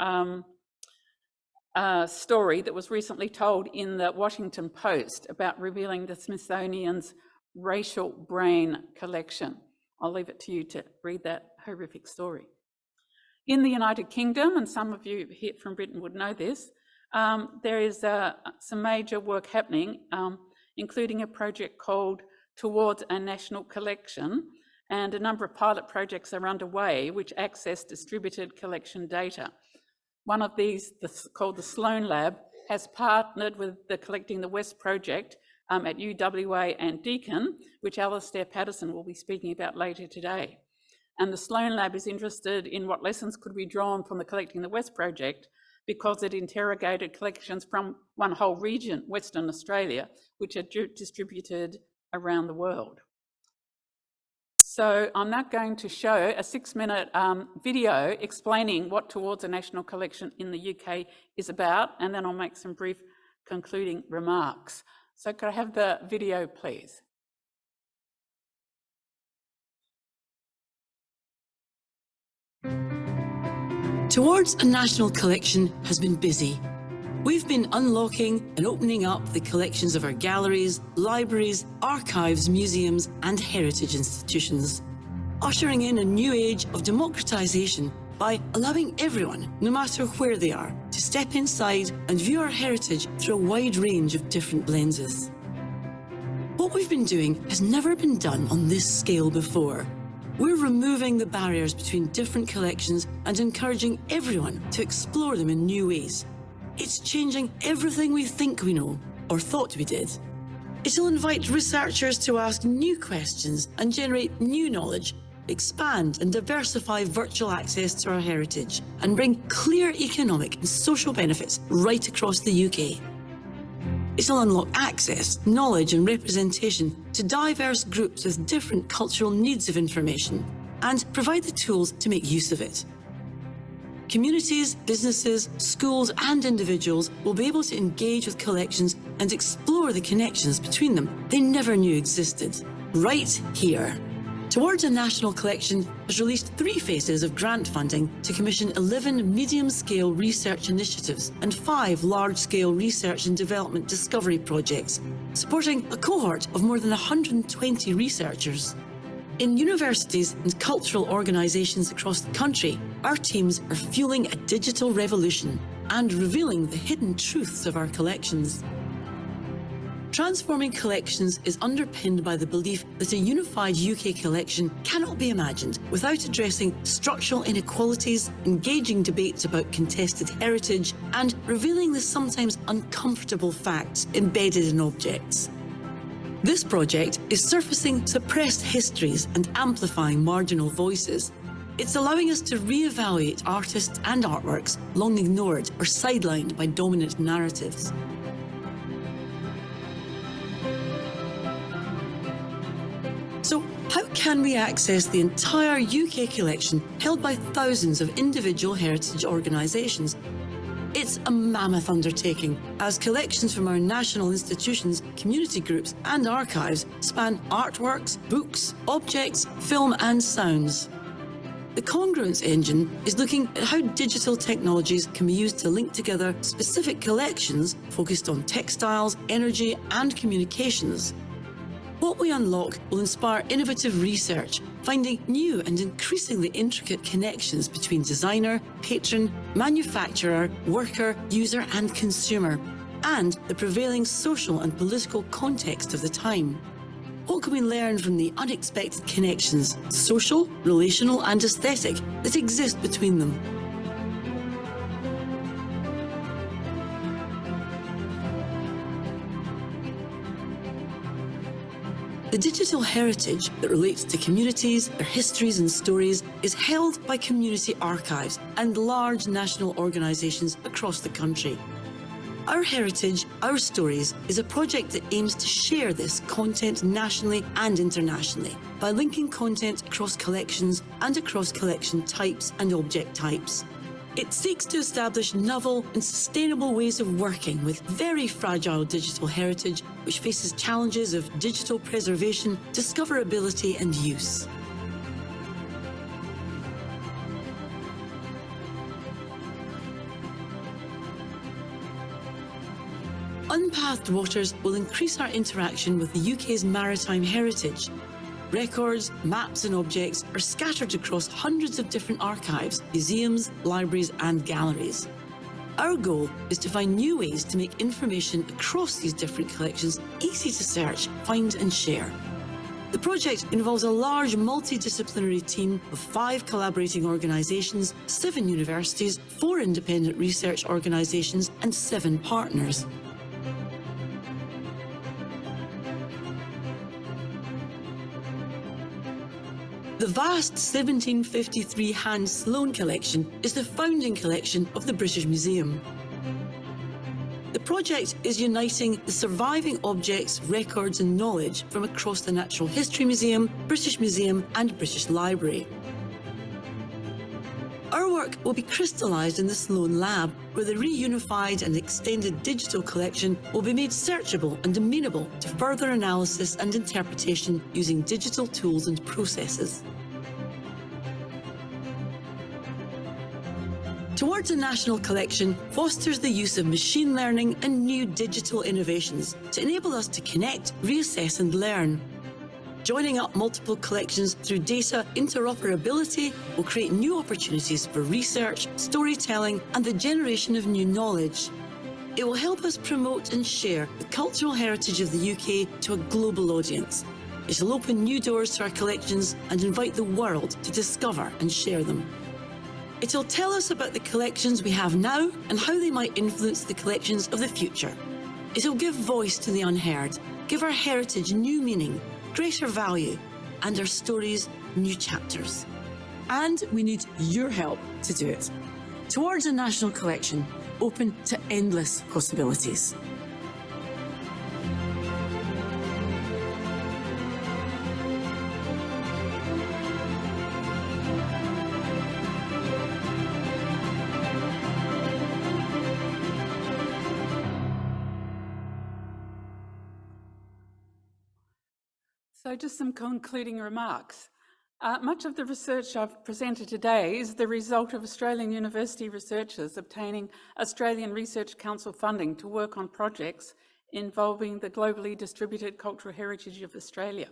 story that was recently told in the Washington Post about revealing the Smithsonian's racial brain collection. I'll leave it to you to read that horrific story. In the United Kingdom, and some of you here from Britain would know this, there is some major work happening, including a project called Towards a National Collection, and a number of pilot projects are underway which access distributed collection data. One of these, called the Sloan Lab, has partnered with the Collecting the West project at UWA and Deakin, which Alastair Patterson will be speaking about later today. And the Sloan Lab is interested in what lessons could be drawn from the Collecting the West project, because it interrogated collections from one whole region, Western Australia, which are distributed around the world. So I'm now going to show a 6-minute video explaining what Towards a National Collection in the UK is about, and then I'll make some brief concluding remarks. So could I have the video, please? Towards a National Collection has been busy. We've been unlocking and opening up the collections of our galleries, libraries, archives, museums and heritage institutions, ushering in a new age of democratisation by allowing everyone, no matter where they are, to step inside and view our heritage through a wide range of different lenses. What we've been doing has never been done on this scale before. We're removing the barriers between different collections and encouraging everyone to explore them in new ways. It's changing everything we think we know, or thought we did. It'll invite researchers to ask new questions and generate new knowledge, expand and diversify virtual access to our heritage, and bring clear economic and social benefits right across the UK. It'll unlock access, knowledge and representation to diverse groups with different cultural needs of information, and provide the tools to make use of it. Communities, businesses, schools and individuals will be able to engage with collections and explore the connections between them they never knew existed, right here. Towards a National Collection has released 3 phases of grant funding to commission 11 medium-scale research initiatives and 5 large-scale research and development discovery projects, supporting a cohort of more than 120 researchers. In universities and cultural organisations across the country, our teams are fueling a digital revolution and revealing the hidden truths of our collections. Transforming collections is underpinned by the belief that a unified UK collection cannot be imagined without addressing structural inequalities, engaging debates about contested heritage, and revealing the sometimes uncomfortable facts embedded in objects. This project is surfacing suppressed histories and amplifying marginal voices. It's allowing us to re-evaluate artists and artworks long ignored or sidelined by dominant narratives. So, how can we access the entire UK collection held by thousands of individual heritage organisations? It's a mammoth undertaking, as collections from our national institutions, community groups and archives span artworks, books, objects, film and sounds. The Congruence engine is looking at how digital technologies can be used to link together specific collections focused on textiles, energy and communications. What we unlock will inspire innovative research, finding new and increasingly intricate connections between designer, patron, manufacturer, worker, user and consumer, and the prevailing social and political context of the time. What can we learn from the unexpected connections, social, relational and aesthetic, that exist between them? The digital heritage that relates to communities, their histories and stories is held by community archives and large national organisations across the country. Our Heritage, Our Stories is a project that aims to share this content nationally and internationally by linking content across collections and across collection types and object types. It seeks to establish novel and sustainable ways of working with very fragile digital heritage, which faces challenges of digital preservation, discoverability and use. Unpathed Waters will increase our interaction with the UK's maritime heritage. Records, maps and objects are scattered across hundreds of different archives, museums, libraries and galleries. Our goal is to find new ways to make information across these different collections easy to search, find and share. The project involves a large multidisciplinary team of 5 collaborating organisations, 7 universities, 4 independent research organisations and 7 partners. The vast 1753 hand Sloane collection is the founding collection of the British Museum. The project is uniting the surviving objects, records and knowledge from across the Natural History Museum, British Museum and British Library. Our work will be crystallised in the Sloane Lab, where the reunified and extended digital collection will be made searchable and amenable to further analysis and interpretation using digital tools and processes. Towards a National Collection fosters the use of machine learning and new digital innovations to enable us to connect, reassess and learn. Joining up multiple collections through data interoperability will create new opportunities for research, storytelling and the generation of new knowledge. It will help us promote and share the cultural heritage of the UK to a global audience. It will open new doors to our collections and invite the world to discover and share them. It will tell us about the collections we have now and how they might influence the collections of the future. It will give voice to the unheard, give our heritage new meaning, greater value, and our stories new chapters. And we need your help to do it. Towards a National Collection, open to endless possibilities. So just some concluding remarks. Much of the research I've presented today is the result of Australian university researchers obtaining Australian Research Council funding to work on projects involving the globally distributed cultural heritage of Australia.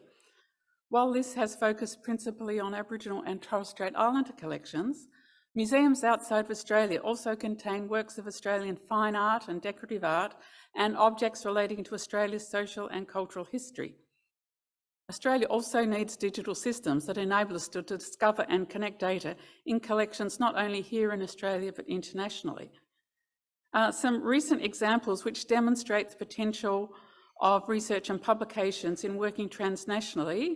While this has focused principally on Aboriginal and Torres Strait Islander collections, museums outside of Australia also contain works of Australian fine art and decorative art and objects relating to Australia's social and cultural history. Australia also needs digital systems that enable us to discover and connect data in collections not only here in Australia but internationally. Some recent examples which demonstrate the potential of research and publications in working transnationally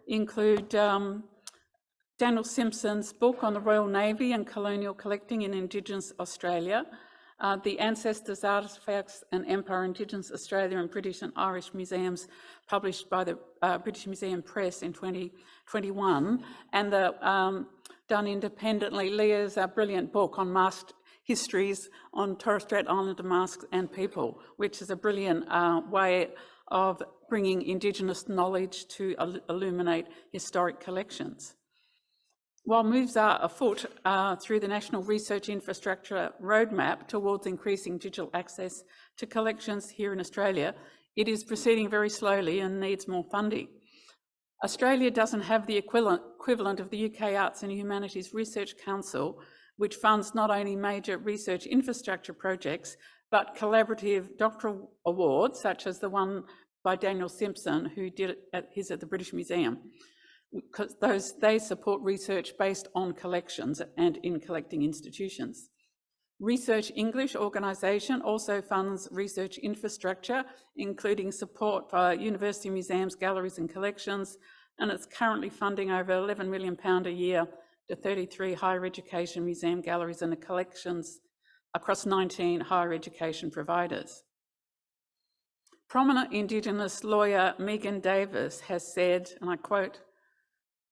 include Daniel Simpson's book on the Royal Navy and colonial collecting in Indigenous Australia, the Ancestors, Artefacts and Empire, Indigenous Australia and British and Irish Museums, published by the British Museum Press in 2021, and the done independently, Leah's brilliant book on masked histories on Torres Strait Islander masks and people, which is a brilliant way of bringing Indigenous knowledge to illuminate historic collections. While moves are afoot through the National Research Infrastructure Roadmap towards increasing digital access to collections here in Australia, it is proceeding very slowly and needs more funding. Australia doesn't have the equivalent of the UK Arts and Humanities Research Council, which funds not only major research infrastructure projects, but collaborative doctoral awards, such as the one by Daniel Simpson, who did it at the British Museum, because they support research based on collections and in collecting institutions. Research English organisation also funds research infrastructure, including support for university museums, galleries and collections, and it's currently funding over £11 million a year to 33 higher education museum galleries and collections across 19 higher education providers. Prominent Indigenous lawyer Megan Davis has said, and I quote,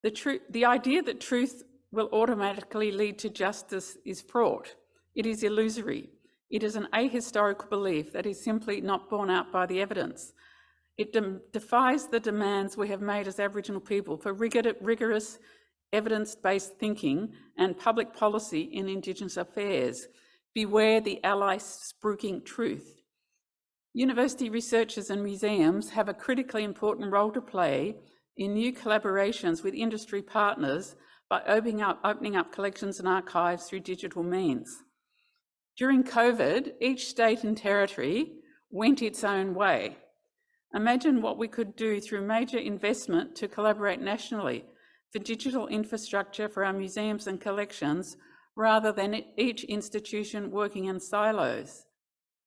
"The idea that truth will automatically lead to justice is fraught. It is illusory. It is an ahistorical belief that is simply not borne out by the evidence. It defies the demands we have made as Aboriginal people for rigorous evidence-based thinking and public policy in Indigenous affairs. Beware the ally spruiking truth." University researchers and museums have a critically important role to play in new collaborations with industry partners by opening up collections and archives through digital means. During COVID, each state and territory went its own way. Imagine what we could do through major investment to collaborate nationally for digital infrastructure for our museums and collections, rather than each institution working in silos.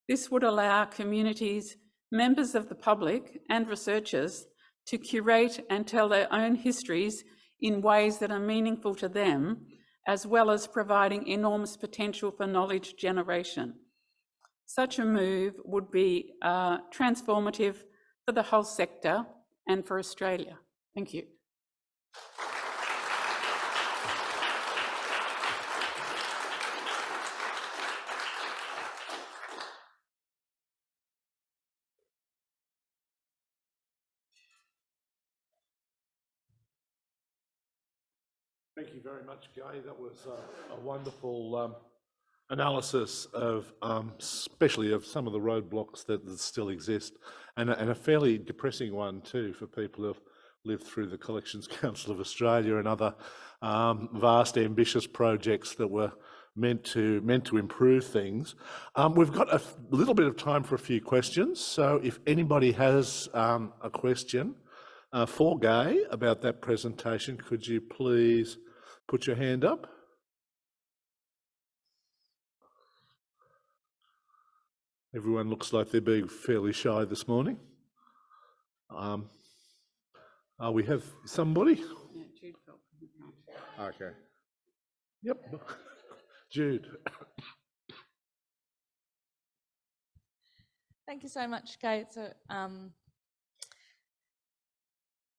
This would allow communities, members of the public and researchers to curate and tell their own histories in ways that are meaningful to them, as well as providing enormous potential for knowledge generation. Such a move would be transformative for the whole sector and for Australia. Thank you. Thank you very much, Gaye. That was a wonderful analysis of, especially of some of the roadblocks that still exist, and a fairly depressing one too for people who have lived through the Collections Council of Australia and other vast, ambitious projects that were meant to improve things. We've got a little bit of time for a few questions, so if anybody has a question for Gaye about that presentation, could you please put your hand up? Everyone looks like they're being fairly shy this morning. We have somebody? Yeah, Jude. Okay. Yep. Jude. Thank you so much, Gaye.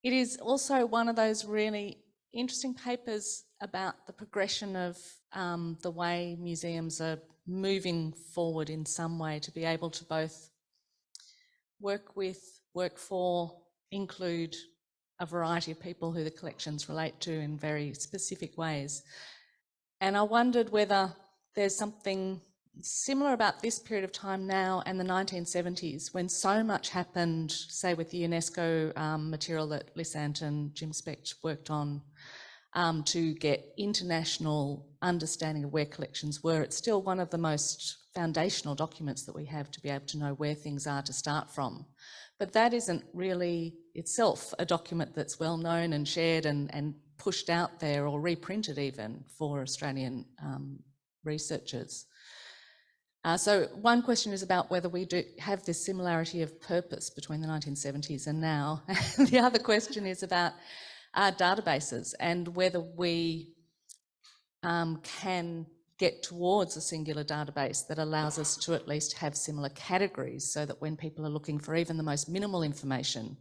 It is also one of those really interesting papers about the progression of the way museums are moving forward in some way to be able to both work with, work for, include a variety of people who the collections relate to in very specific ways. And I wondered whether there's something similar about this period of time now and the 1970s, when so much happened, say with the UNESCO material that Lysant and Jim Specht worked on, to get international understanding of where collections were. It's still one of the most foundational documents that we have to be able to know where things are to start from. But that isn't really itself a document that's well known and shared and pushed out there or reprinted even for Australian researchers. So one question is about whether we do have this similarity of purpose between the 1970s and now. The other question is about databases and whether we can get towards a singular database that allows us to at least have similar categories, so that when people are looking for even the most minimal information,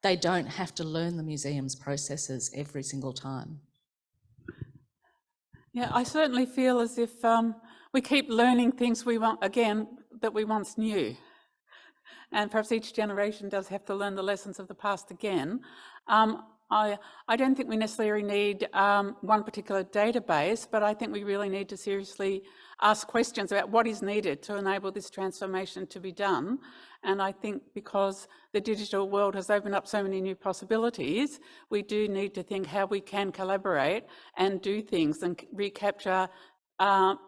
they don't have to learn the museum's processes every single time. Yeah, I certainly feel as if we keep learning things that we once knew. And perhaps each generation does have to learn the lessons of the past again. I don't think we necessarily need one particular database, but I think we really need to seriously ask questions about what is needed to enable this transformation to be done. And I think because the digital world has opened up so many new possibilities, we do need to think how we can collaborate and do things and recapture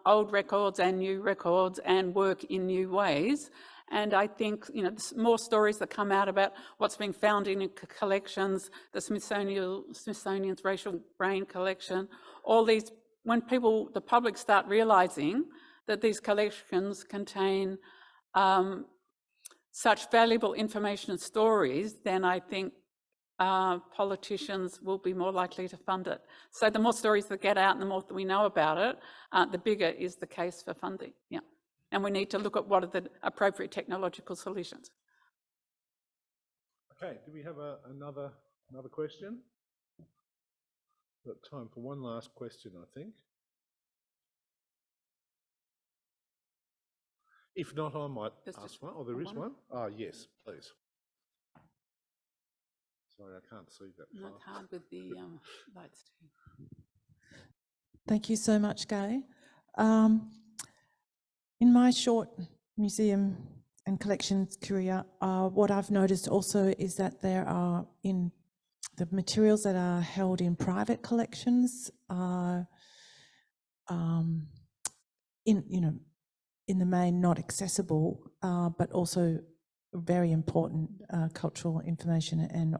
old records and new records and work in new ways. And I think, you know, there's more stories that come out about what's being found in collections, the Smithsonian's Racial Brain Collection, all these, when the public start realising that these collections contain such valuable information and stories, then I think politicians will be more likely to fund it. So the more stories that get out and the more that we know about it, the bigger is the case for funding. Yeah, and we need to look at what are the appropriate technological solutions. Okay, do we have another question? Got time for one last question, I think. If not, I might ask one. Oh, there is one? Ah, yes, please. Sorry, I can't see that far. It's hard with the lights too. Thank you so much, Gaye. In my short museum and collections career, what I've noticed also is that there are in the materials that are held in private collections are, in the main not accessible, but also very important cultural information and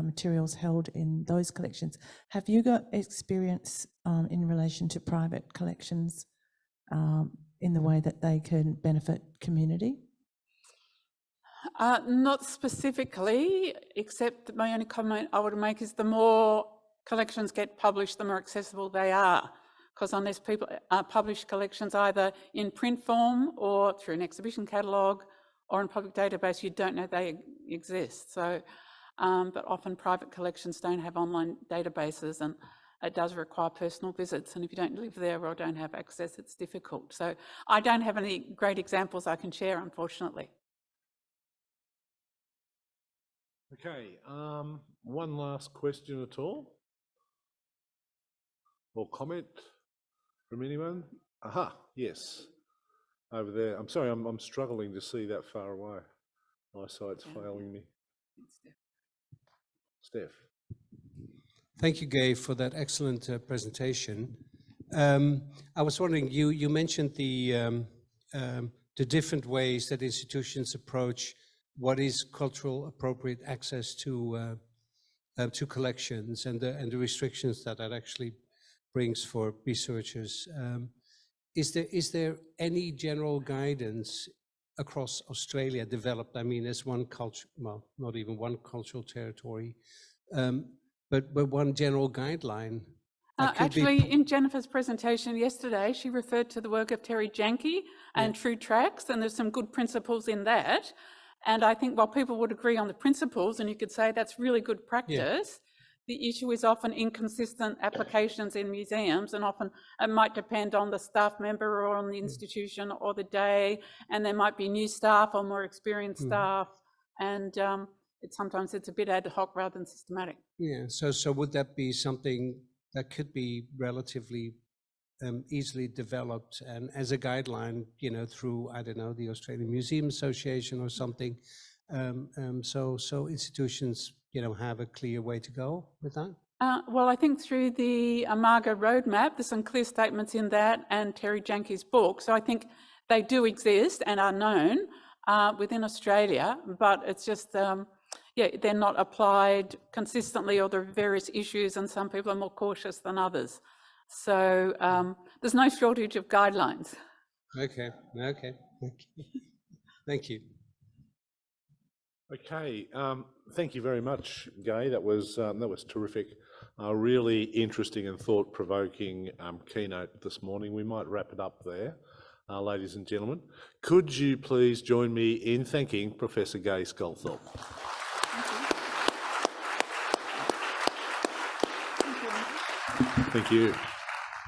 materials held in those collections. Have you got experience in relation to private collections in the way that they can benefit community? Not specifically, except my only comment I would make is the more collections get published, the more accessible they are. Because unless people publish collections either in print form or through an exhibition catalogue or in public database, you don't know they exist. So, but often private collections don't have online databases, and it does require personal visits. And if you don't live there or don't have access, it's difficult. So I don't have any great examples I can share, unfortunately. Okay, one last question at all? Or comment from anyone? Aha, yes, over there. I'm sorry, I'm struggling to see that far away. My eyesight's failing me. Steph. Thank you, Gaye, for that excellent presentation. I was wondering, you mentioned the different ways that institutions approach what is cultural appropriate access to collections and the restrictions that actually brings for researchers. Is there any general guidance across Australia developed? I mean, as one culture, well, not even one cultural territory, but one general guideline. Actually, in Jennifer's presentation yesterday, she referred to the work of Terry Janke and True Tracks, and there's some good principles in that. And I think while people would agree on the principles, and you could say that's really good practice, the issue is often inconsistent applications in museums, and often it might depend on the staff member or on the institution or the day, and there might be new staff or more experienced staff, and sometimes it's a bit ad hoc rather than systematic. Yeah, so would that be something that could be relatively easily developed and as a guideline, through, I don't know, the Australian Museum Association or something, so institutions, have a clear way to go with that? Well, I think through the Amaga roadmap, there's some clear statements in that and Terry Janke's book. So I think they do exist and are known within Australia, but it's just, they're not applied consistently, or there are various issues, and some people are more cautious than others. So there's no shortage of guidelines. Okay. Thank you. Okay, thank you very much, Gaye. That was terrific. Really interesting and thought-provoking keynote this morning. We might wrap it up there, ladies and gentlemen. Could you please join me in thanking Professor Gaye Sculthorpe? Thank you.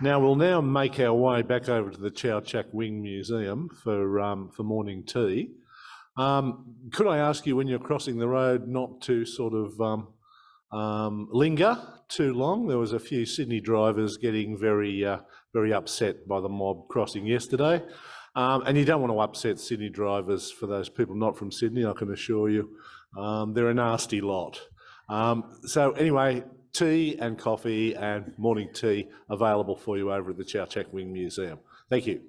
Now we'll make our way back over to the Chow Chak Wing Museum for morning tea. Could I ask you, when you're crossing the road, not to sort of linger too long? There was a few Sydney drivers getting very upset by the mob crossing yesterday, and you don't want to upset Sydney drivers. For those people not from Sydney, I can assure you, they're a nasty lot. So anyway, tea and coffee and morning tea available for you over at the Chow Chak Wing Museum. Thank you.